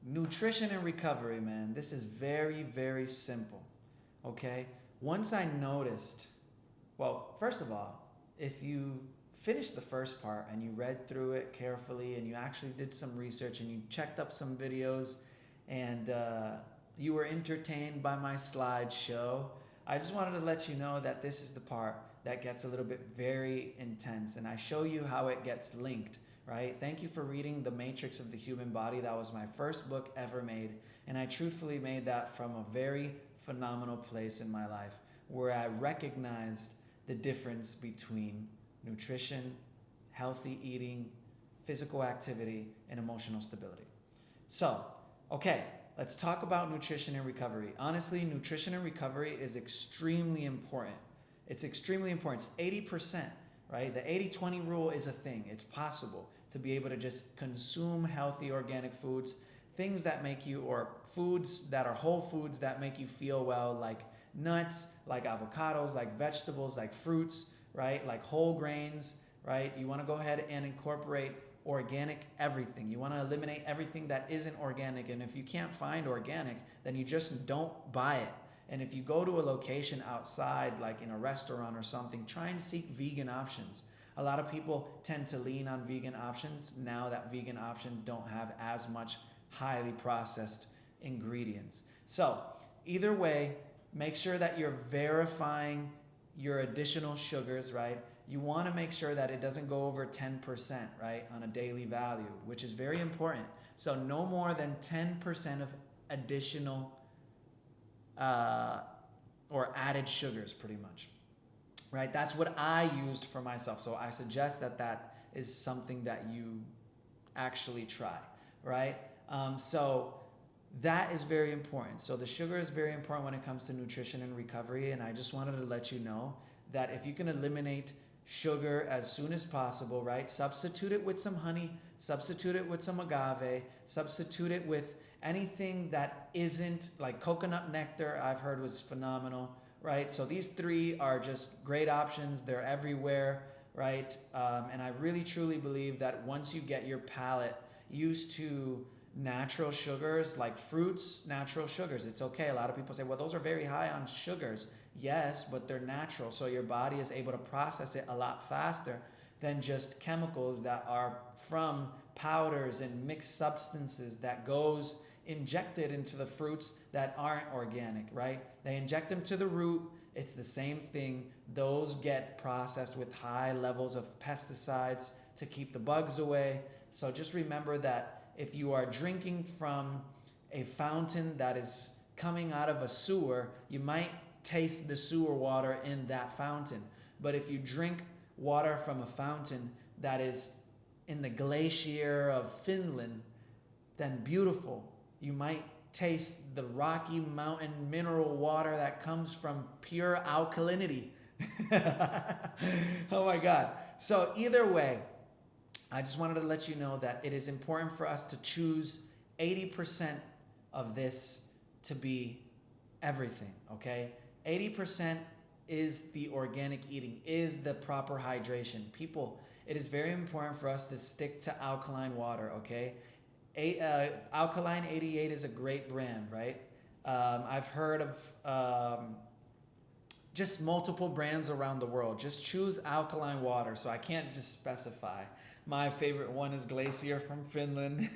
Nutrition and recovery, man. This is very, very simple. Okay? Once I noticed, well, first of all, if you finished the first part and you read through it carefully and you actually did some research and you checked up some videos and you were entertained by my slideshow, I just wanted to let you know that this is the part that gets a little bit very intense, and I show you how it gets linked, right? Thank you for reading The Matrix of the Human Body. That was my first book ever made, and I truthfully made that from a very phenomenal place in my life where I recognized the difference between nutrition, healthy eating, physical activity, and emotional stability. So, okay, let's talk about nutrition and recovery. Honestly, nutrition and recovery is extremely important. It's extremely important. It's 80%, right? The 80-20 rule is a thing. It's possible to be able to just consume healthy organic foods, things that make you, or foods that are whole foods that make you feel well, like nuts, like avocados, like vegetables, like fruits, right? Like whole grains, right? You want to go ahead and incorporate organic everything. You want to eliminate everything that isn't organic. And if you can't find organic, then you just don't buy it. And if you go to a location outside, like in a restaurant or something, try and seek vegan options. A lot of people tend to lean on vegan options now that vegan options don't have as much highly processed ingredients. So either way, make sure that you're verifying your additional sugars, right? You want to make sure that it doesn't go over 10%, right, on a daily value, which is very important. So no more than 10% of additional or added sugars, pretty much, right? That's what I used for myself. So I suggest that that is something that you actually try, right? So that is very important. So the sugar is very important when it comes to nutrition and recovery. And I just wanted to let you know that if you can eliminate sugar as soon as possible, right? Substitute it with some honey, substitute it with some agave, substitute it with anything that isn't, like coconut nectar, I've heard was phenomenal, right? So these three are just great options. They're everywhere, right? And I really truly believe that once you get your palate used to natural sugars, like fruits, natural sugars, it's okay. A lot of people say, well, those are very high on sugars. Yes, but they're natural, so your body is able to process it a lot faster than just chemicals that are from powders and mixed substances that goes injected into the fruits that aren't organic, right? They inject them to the root. It's the same thing. Those get processed with high levels of pesticides to keep the bugs away. So just remember that if you are drinking from a fountain that is coming out of a sewer, you might taste the sewer water in that fountain. But if you drink water from a fountain that is in the glacier of Finland, then beautiful. You might taste the Rocky Mountain mineral water that comes from pure alkalinity. Oh my God. So either way, I just wanted to let you know that it is important for us to choose 80% of this to be everything, okay? 80% is the organic eating, is the proper hydration. People, it is very important for us to stick to alkaline water, okay? Alkaline 88 is a great brand, right? I've heard of just multiple brands around the world. Just choose alkaline water, so I can't just specify. My favorite one is Glacier from Finland.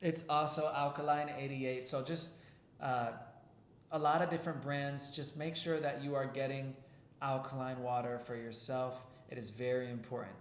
It's also Alkaline 88. So just a lot of different brands. Just make sure that you are getting alkaline water for yourself. It is very important.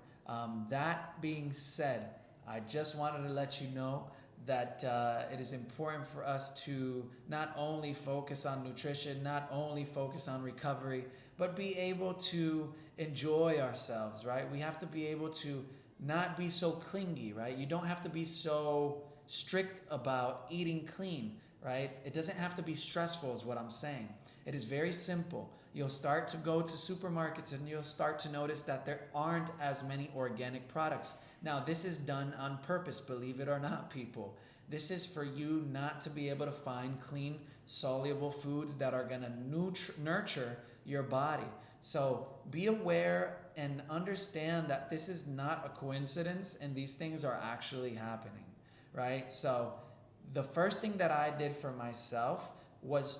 That being said, I just wanted to let you know that it is important for us to not only focus on nutrition, not only focus on recovery, but be able to enjoy ourselves, right? We have to be able to not be so clingy, right? You don't have to be so strict about eating clean, right? It doesn't have to be stressful is what I'm saying. It is very simple. You'll start to go to supermarkets and you'll start to notice that there aren't as many organic products. Now, this is done on purpose, believe it or not, people. This is for you not to be able to find clean, soluble foods that are going to nurture your body. So be aware and understand that this is not a coincidence and these things are actually happening, right? So The first thing that I did for myself was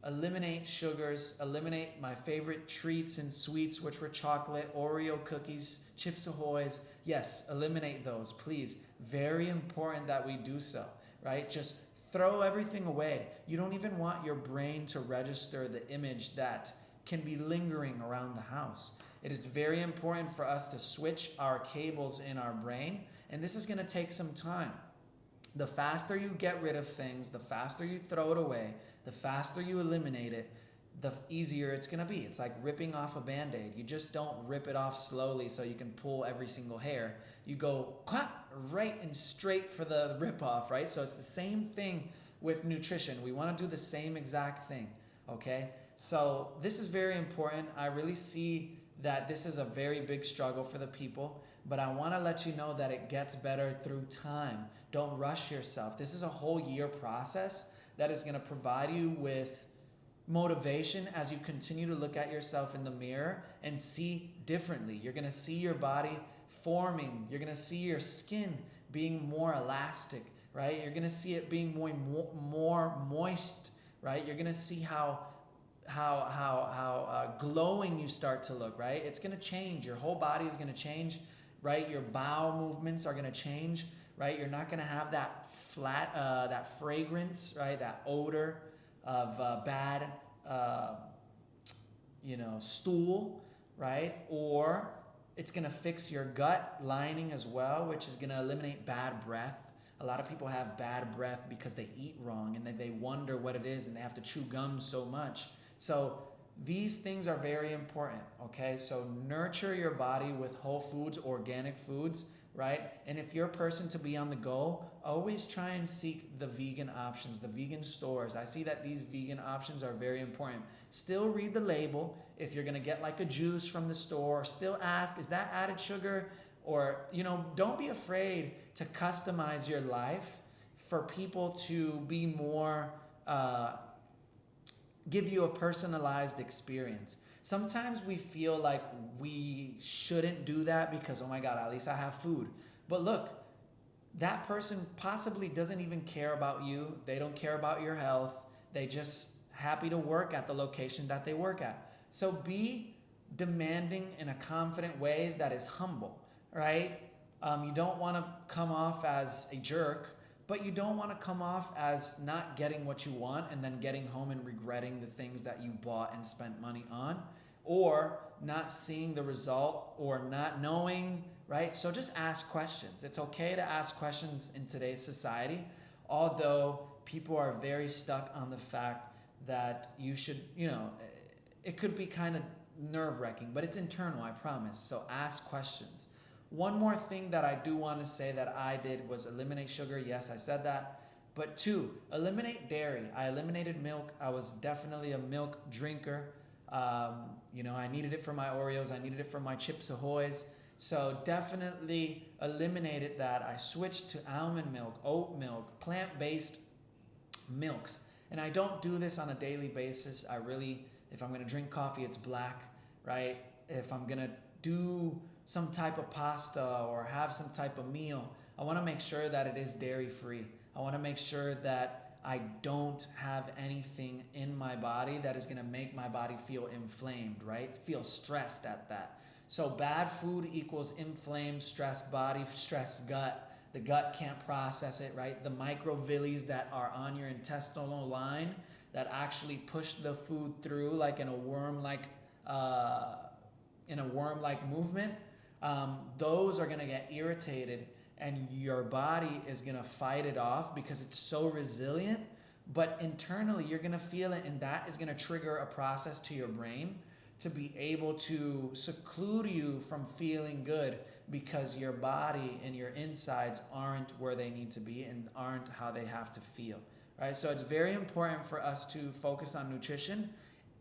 eliminate sugars, eliminate my favorite treats and sweets, which were chocolate, Oreo cookies, Chips Ahoy's. Yes, eliminate those, please. Very important that we do so, right? Just throw everything away. You don't even want your brain to register the image that can be lingering around the house. It is very important for us to switch our cables in our brain, and this is going to take some time. The faster you get rid of things, the faster you throw it away, the faster you eliminate it, the easier it's going to be. It's like ripping off a Band-Aid. You just don't rip it off slowly so you can pull every single hair. You go right and straight for the rip off, right? So it's the same thing with nutrition. We want to do the same exact thing, okay? So this is very important. I really see that this is a very big struggle for the people, but I want to let you know that it gets better through time. Don't rush yourself. This is a whole year process that is going to provide you with motivation as you continue to look at yourself in the mirror and see differently. You're going to see your body forming. You're going to see your skin being more elastic, right? You're going to see it being more moist, right? You're going to see how glowing you start to look, right? It's going to change. Your whole body is going to change, right? Your bowel movements are going to change, right? You're not going to have that that fragrance, right? That odor of bad, stool, right? Or it's going to fix your gut lining as well, which is going to eliminate bad breath. A lot of people have bad breath because they eat wrong and then they wonder what it is and they have to chew gum so much. So these things are very important, okay? So nurture your body with whole foods, organic foods, right? And if you're a person to be on the go, always try and seek the vegan options, the vegan stores. I see that these vegan options are very important. Still read the label. If you're gonna get like a juice from the store, still ask, is that added sugar? Or, don't be afraid to customize your life for people to be more, give you a personalized experience. Sometimes we feel like we shouldn't do that because, oh my God, at least I have food. But look, that person possibly doesn't even care about you. They don't care about your health. They just happy to work at the location that they work at. So be demanding in a confident way that is humble, right? You don't want to come off as a jerk, but you don't want to come off as not getting what you want and then getting home and regretting the things that you bought and spent money on, or not seeing the result or not knowing, right? So just ask questions. It's okay to ask questions in today's society, although people are very stuck on the fact that you should, it could be kind of nerve-wracking, but it's internal, I promise. So ask questions. One more thing that I do want to say that I did was eliminate sugar. Yes, I said that. But 2, eliminate dairy. I eliminated milk. I was definitely a milk drinker. I needed it for my Oreos. I needed it for my Chips Ahoy's. So definitely eliminated that. I switched to almond milk, oat milk, plant-based milks. And I don't do this on a daily basis. If I'm going to drink coffee, it's black, right? If I'm going to do some type of pasta or have some type of meal, I want to make sure that it is dairy-free. I want to make sure that I don't have anything in my body that is going to make my body feel inflamed, right? Feel stressed at that. So bad food equals inflamed, stressed body, stressed gut. The gut can't process it, right? The microvilli that are on your intestinal line that actually push the food through like in a worm-like movement, those are going to get irritated and your body is going to fight it off because it's so resilient. But internally, you're going to feel it, and that is going to trigger a process to your brain to be able to seclude you from feeling good because your body and your insides aren't where they need to be and aren't how they have to feel, right? So it's very important for us to focus on nutrition,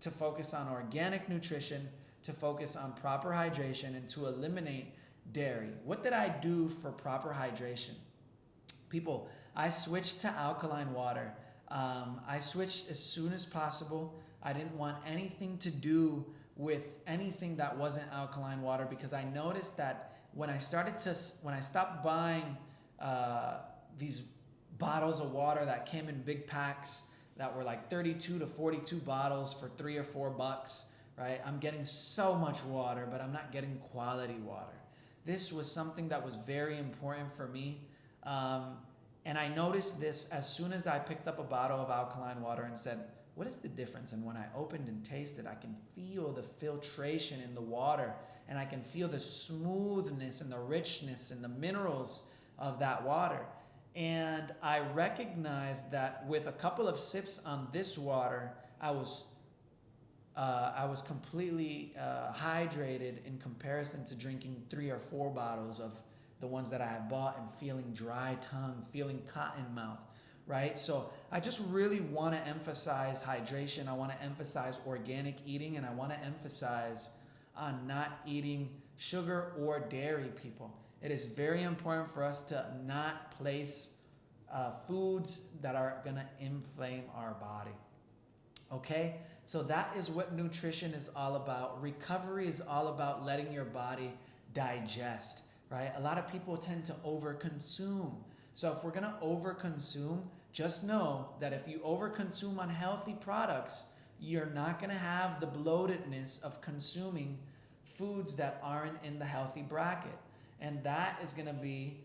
to focus on organic nutrition, to focus on proper hydration, and to eliminate dairy. What did I do for proper hydration? People, I switched to alkaline water. I switched as soon as possible. I didn't want anything to do with anything that wasn't alkaline water because I noticed that when I stopped buying these bottles of water that came in big packs that were like 32 to 42 bottles for $3 or $4, right? I'm getting so much water, but I'm not getting quality water. This was something that was very important for me. And I noticed this as soon as I picked up a bottle of alkaline water and said, what is the difference? And when I opened and tasted, I can feel the filtration in the water, and I can feel the smoothness and the richness and the minerals of that water. And I recognized that with a couple of sips on this water, I was completely hydrated in comparison to drinking 3 or 4 bottles of the ones that I had bought and feeling dry tongue, feeling cotton mouth, right? So I just really want to emphasize hydration. I want to emphasize organic eating, and I want to emphasize on not eating sugar or dairy, people. It is very important for us to not place foods that are going to inflame our body. Okay? So that is what nutrition is all about. Recovery is all about letting your body digest, right? A lot of people tend to overconsume. So if we're going to overconsume, just know that if you overconsume unhealthy products, you're not going to have the bloatedness of consuming foods that aren't in the healthy bracket. And that is going to be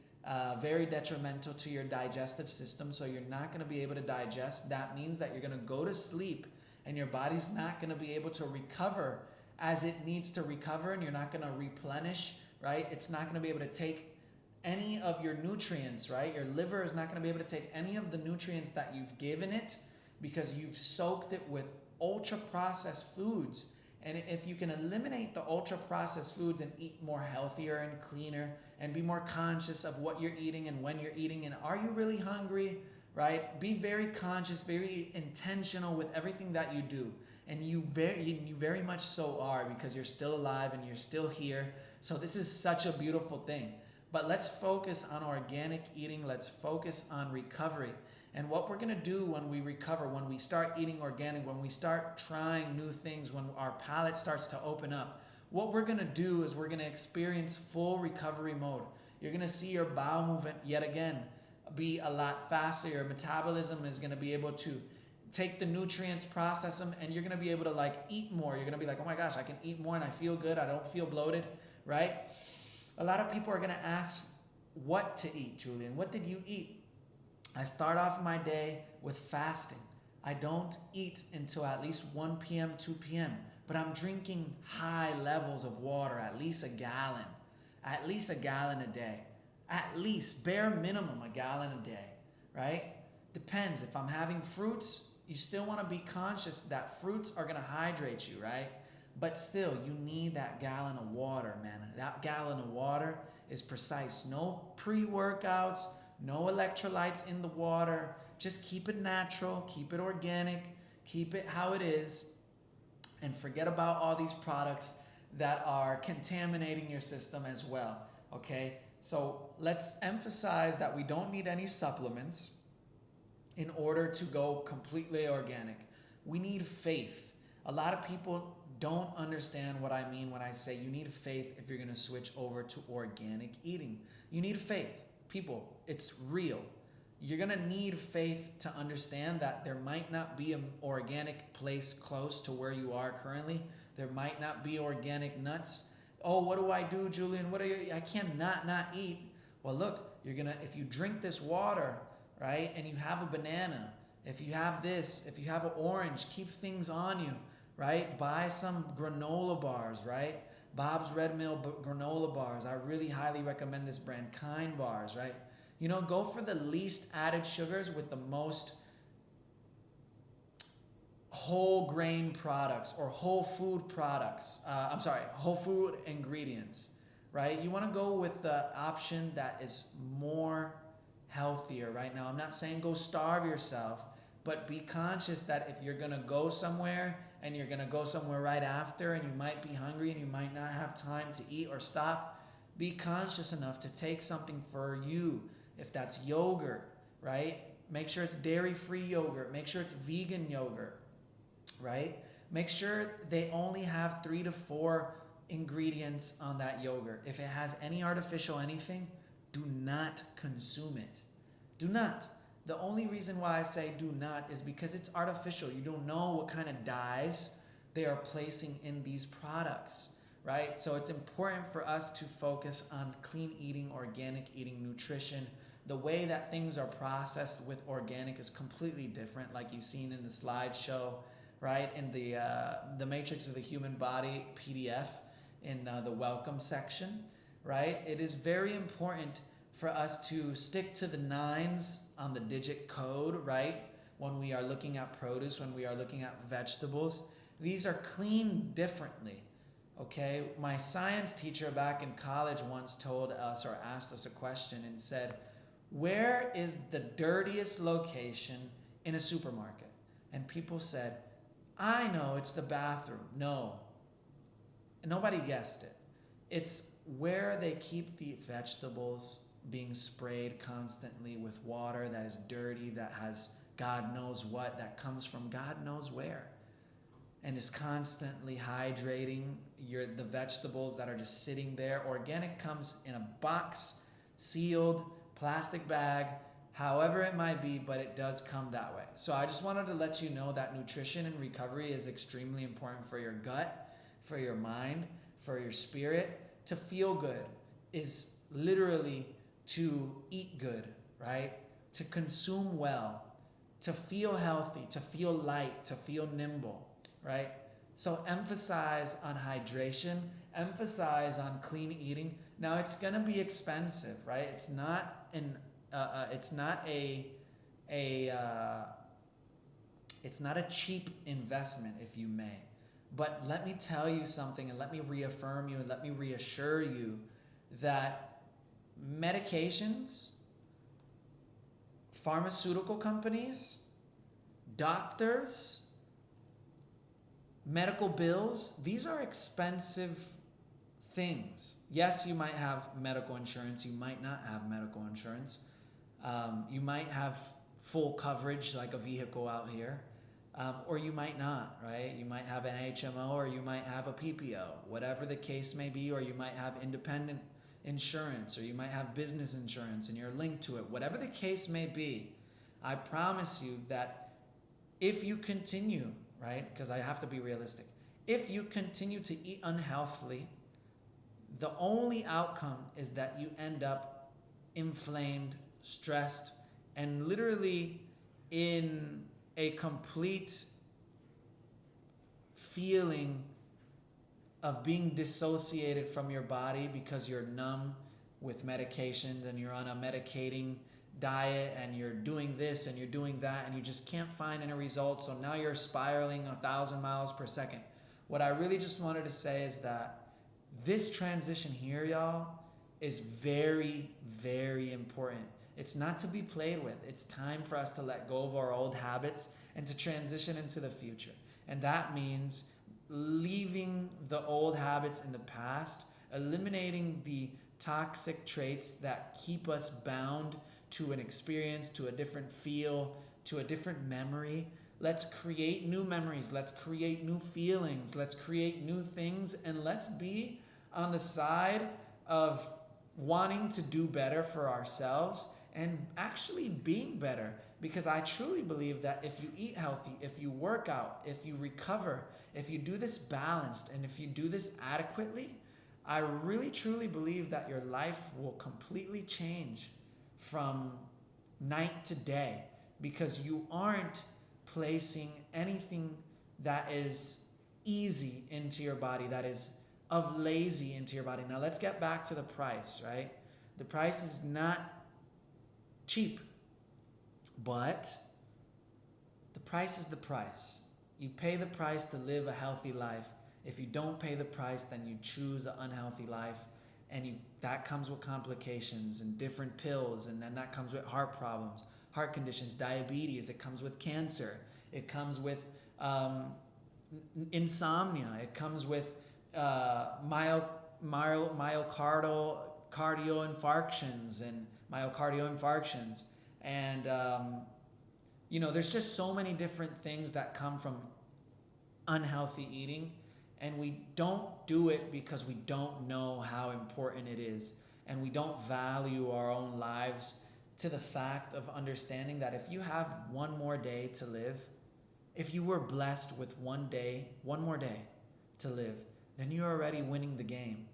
very detrimental to your digestive system. So you're not going to be able to digest. That means that you're going to go to sleep and your body's not going to be able to recover as it needs to recover, and you're not going to replenish, right? It's not going to be able to take any of your nutrients, right? Your liver is not going to be able to take any of the nutrients that you've given it because you've soaked it with ultra processed foods. And if you can eliminate the ultra processed foods and eat more healthier and cleaner and be more conscious of what you're eating and when you're eating, and are you really hungry, right? Be very conscious, very intentional with everything that you do. And you very much so are, because you're still alive and you're still here. So this is such a beautiful thing. But let's focus on organic eating. Let's focus on recovery. And what we're going to do when we recover, when we start eating organic, when we start trying new things, when our palate starts to open up, what we're going to do is we're going to experience full recovery mode. You're going to see your bowel movement yet again be a lot faster. Your metabolism is going to be able to take the nutrients, process them, and you're going to be able to like eat more. You're going to be like, oh my gosh, I can eat more and I feel good. I don't feel bloated, right? A lot of people are going to ask what to eat, Julian. What did you eat? I start off my day with fasting. I don't eat until at least 1 p.m., 2 p.m., but I'm drinking high levels of water, at least a gallon a day, at least bare minimum a gallon a day, right? Depends. If I'm having fruits, you still want to be conscious that fruits are going to hydrate you, right? But still, you need that gallon of water, man. That gallon of water is precise. No pre-workouts, no electrolytes in the water. Just keep it natural, keep it organic, keep it how it is, and forget about all these products that are contaminating your system as well, okay? So let's emphasize that we don't need any supplements in order to go completely organic. We need faith. A lot of people don't understand what I mean when I say you need faith if you're going to switch over to organic eating. You need faith. People, it's real. You're going to need faith to understand that there might not be an organic place close to where you are currently. There might not be organic nuts. Oh, what do I do, Julian? I can't not eat. Well, look, if you drink this water, right, and you have a banana, if you have this, if you have an orange, keep things on you, right? Buy some granola bars, right? Bob's Red Mill granola bars. I really highly recommend this brand. Kind bars, right? Go for the least added sugars with the most whole grain products or whole food products. Whole food ingredients, right? You want to go with the option that is more healthier right now. I'm not saying go starve yourself, but be conscious that if you're going to go somewhere and you're going to go somewhere right after and you might be hungry and you might not have time to eat or stop, be conscious enough to take something for you. If that's yogurt, right? Make sure it's dairy-free yogurt. Make sure it's vegan yogurt, right? Make sure they only have 3 to 4 ingredients on that yogurt. If it has any artificial anything, do not consume it. Do not. The only reason why I say do not is because it's artificial. You don't know what kind of dyes they are placing in these products, right? So it's important for us to focus on clean eating, organic eating, nutrition. The way that things are processed with organic is completely different, like you've seen in the slideshow, right? In the Matrix of the Human Body PDF in the welcome section, right? It is very important for us to stick to the 9s on the digit code, right? When we are looking at produce, when we are looking at vegetables, these are cleaned differently, okay? My science teacher back in college once told us or asked us a question and said, where is the dirtiest location in a supermarket? And people said, I know, it's the bathroom. No, nobody guessed it. It's where they keep the vegetables being sprayed constantly with water that is dirty, that has God knows what, that comes from God knows where, and is constantly hydrating the vegetables that are just sitting there. Organic comes in a box, sealed, plastic bag, however it might be, but it does come that way. So I just wanted to let you know that nutrition and recovery is extremely important for your gut, for your mind, for your spirit. To feel good is literally to eat good, right? To consume well, to feel healthy, to feel light, to feel nimble, right? So emphasize on hydration, emphasize on clean eating. Now it's gonna be expensive, right? It's not a cheap investment, if you may. But let me tell you something, and let me reaffirm you, and let me reassure you that medications, pharmaceutical companies, doctors, medical bills, these are expensive things. Yes, you might have medical insurance. You might not have medical insurance. You might have full coverage like a vehicle out here. Or you might not, right? You might have an HMO, or you might have a PPO, whatever the case may be, or you might have independent insurance, or you might have business insurance and you're linked to it. Whatever the case may be, I promise you that if you continue, right? Because I have to be realistic. If you continue to eat unhealthily, the only outcome is that you end up inflamed, stressed, and literally in a complete feeling of being dissociated from your body because you're numb with medications and you're on a medicating diet and you're doing this and you're doing that and you just can't find any results. So now you're spiraling 1,000 miles per second. What I really just wanted to say is that this transition here, y'all, is very, very important. It's not to be played with. It's time for us to let go of our old habits and to transition into the future. And that means leaving the old habits in the past, eliminating the toxic traits that keep us bound to an experience, to a different feel, to a different memory. Let's create new memories. Let's create new feelings. Let's create new things. And let's be on the side of wanting to do better for ourselves and actually being better. Because I truly believe that if you eat healthy, if you work out, if you recover, if you do this balanced, and if you do this adequately, I really truly believe that your life will completely change from night to day, because you aren't placing anything that is easy into your body, that is of lazy into your body. Now let's get back to the price, right? The price is not cheap, but the price is the price. You pay the price to live a healthy life. If you don't pay the price, then you choose an unhealthy life, and that comes with complications and different pills, and then that comes with heart problems, heart conditions, diabetes. It comes with cancer. It comes with insomnia. It comes with myocardial infarctions and myocardial infarctions. And, there's just so many different things that come from unhealthy eating. And we don't do it because we don't know how important it is. And we don't value our own lives to the fact of understanding that if you have one more day to live, if you were blessed with one more day to live, then you're already winning the game.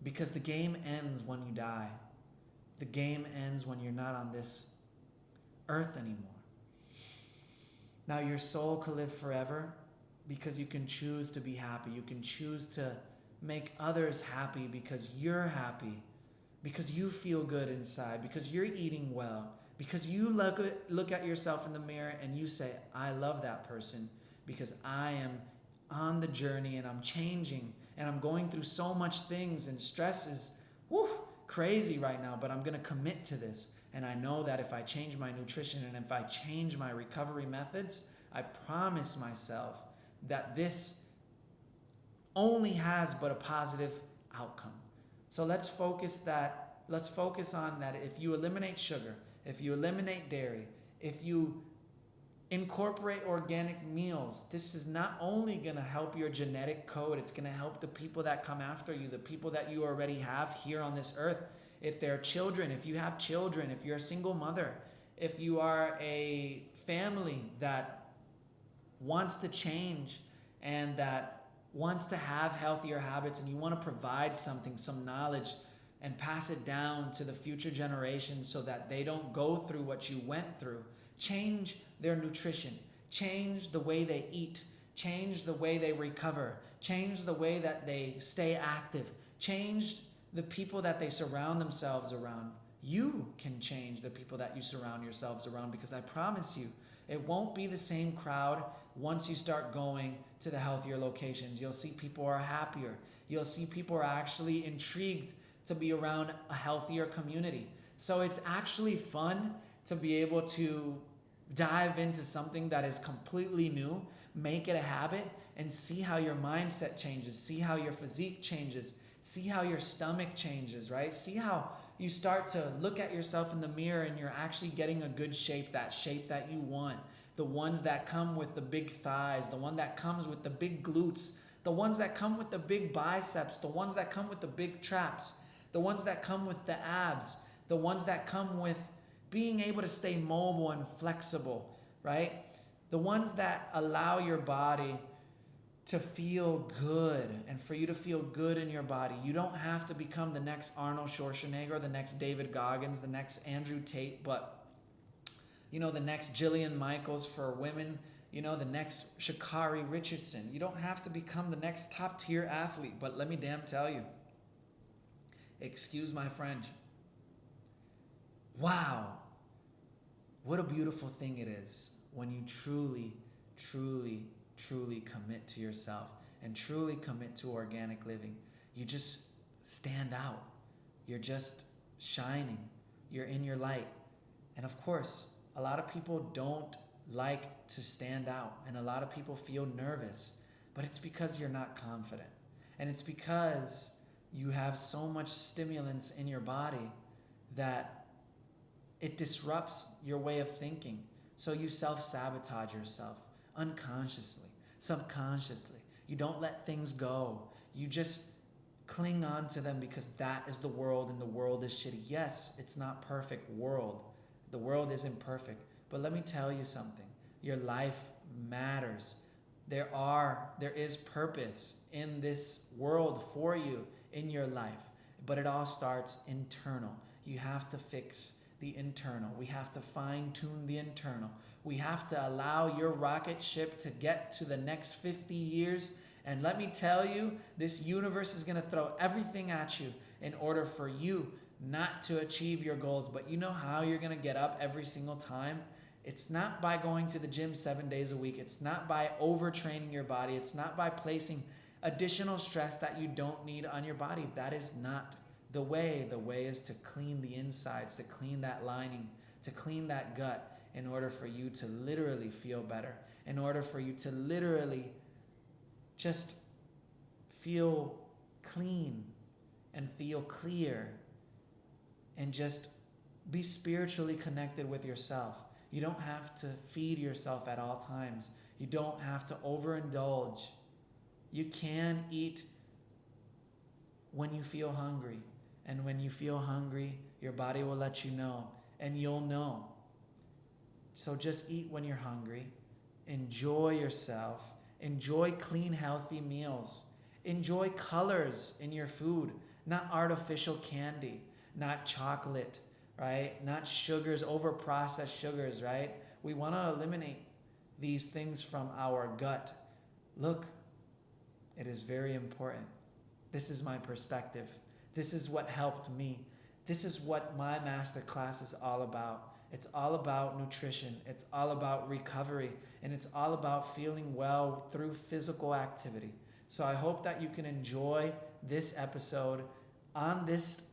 Because the game ends when you die. The game ends when you're not on this earth anymore. Now your soul can live forever because you can choose to be happy. You can choose to make others happy because you're happy, because you feel good inside, because you're eating well, because you look at yourself in the mirror and you say, I love that person because I am on the journey and I'm changing and I'm going through so much things and stress is crazy right now, but I'm going to commit to this. And I know that if I change my nutrition and if I change my recovery methods, I promise myself that this only has but a positive outcome. So let's focus on that. If you eliminate sugar, if you eliminate dairy, if you incorporate organic meals, this is not only going to help your genetic code, it's going to help the people that come after you, the people that you already have here on this earth. If they're children, if you have children, if you're a single mother, if you are a family that wants to change and that wants to have healthier habits and you want to provide something, some knowledge, and pass it down to the future generations so that they don't go through what you went through. Change their nutrition, change the way they eat, change the way they recover, change the way that they stay active, change the people that they surround themselves around. You can change the people that you surround yourselves around, because I promise you, it won't be the same crowd once you start going to the healthier locations. You'll see people are happier. You'll see people are actually intrigued to be around a healthier community. So it's actually fun to be able to dive into something that is completely new, make it a habit, and see how your mindset changes, see how your physique changes, see how your stomach changes, right? See how you start to look at yourself in the mirror and you're actually getting a good shape that you want. The ones that come with the big thighs, the one that comes with the big glutes, the ones that come with the big biceps, the ones that come with the big traps, the ones that come with the abs, the ones that come with being able to stay mobile and flexible, right? The ones that allow your body to feel good, and for you to feel good in your body. You don't have to become the next Arnold Schwarzenegger, the next David Goggins, the next Andrew Tate, but the next Jillian Michaels for women, the next Sha'Carri Richardson. You don't have to become the next top tier athlete, but let me damn tell you, excuse my French, wow, what a beautiful thing it is when you truly, truly, truly commit to yourself and truly commit to organic living. You just stand out. You're just shining. You're in your light. And of course, a lot of people don't like to stand out, and a lot of people feel nervous, but it's because you're not confident. And it's because you have so much stimulants in your body that it disrupts your way of thinking. So you self-sabotage yourself unconsciously, subconsciously. You don't let things go. You just cling on to them because that is the world, and the world is shitty. Yes, it's not perfect world. The world isn't perfect. But let me tell you something. Your life matters. There is purpose in this world for you in your life. But it all starts internal. You have to fix the internal. We have to fine-tune the internal. We have to allow your rocket ship to get to the next 50 years. And let me tell you, this universe is going to throw everything at you in order for you not to achieve your goals. But you know how you're going to get up every single time? It's not by going to the gym 7 days a week. It's not by overtraining your body. It's not by placing additional stress that you don't need on your body. That is not the way. The way is to clean the insides, to clean that lining, to clean that gut, in order for you to literally feel better, in order for you to literally just feel clean and feel clear and just be spiritually connected with yourself. You don't have to feed yourself at all times. You don't have to overindulge. You can eat when you feel hungry. And when you feel hungry, your body will let you know. and you'll know. So just eat when you're hungry. Enjoy yourself. Enjoy clean, healthy meals. Enjoy colors in your food, not artificial candy, not chocolate, right? Not sugars, over-processed sugars, right? We want to eliminate these things from our gut. Look, it is very important. This is my perspective. This is what helped me. This is what my masterclass is all about. It's all about nutrition. It's all about recovery. And it's all about feeling well through physical activity. So I hope that you can enjoy this episode on this,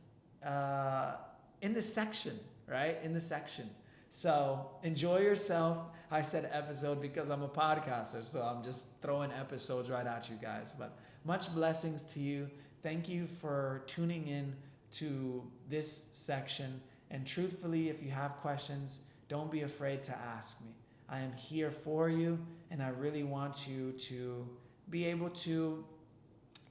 in this section, right? In the section. So enjoy yourself. I said episode because I'm a podcaster, so I'm just throwing episodes right at you guys. But much blessings to you. Thank you for tuning in to this section. And truthfully, if you have questions, don't be afraid to ask me. I am here for you, and I really want you to be able to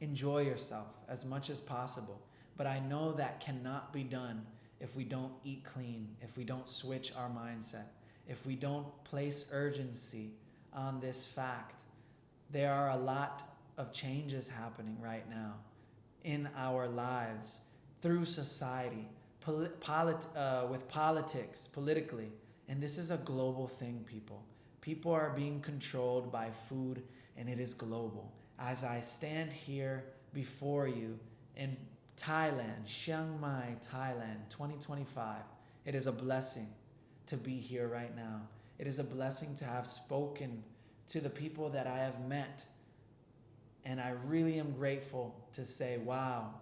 enjoy yourself as much as possible. But I know that cannot be done if we don't eat clean, if we don't switch our mindset, if we don't place urgency on this fact. There are a lot of changes happening right now in our lives through society, with politics, politically. And this is a global thing, people. People are being controlled by food, and it is global. As I stand here before you in Thailand, Chiang Mai, Thailand, 2025, it is a blessing to be here right now. It is a blessing to have spoken to the people that I have met. And I really am grateful to say, wow,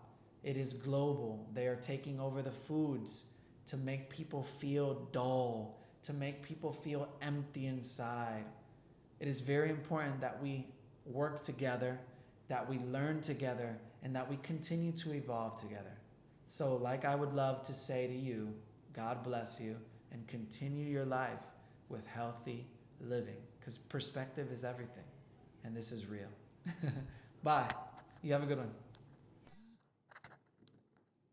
it is global. They are taking over the foods to make people feel dull, to make people feel empty inside. It is very important that we work together, that we learn together, and that we continue to evolve together. So like I would love to say to you, God bless you, and continue your life with healthy living, because perspective is everything, and this is real. Bye. You have a good one.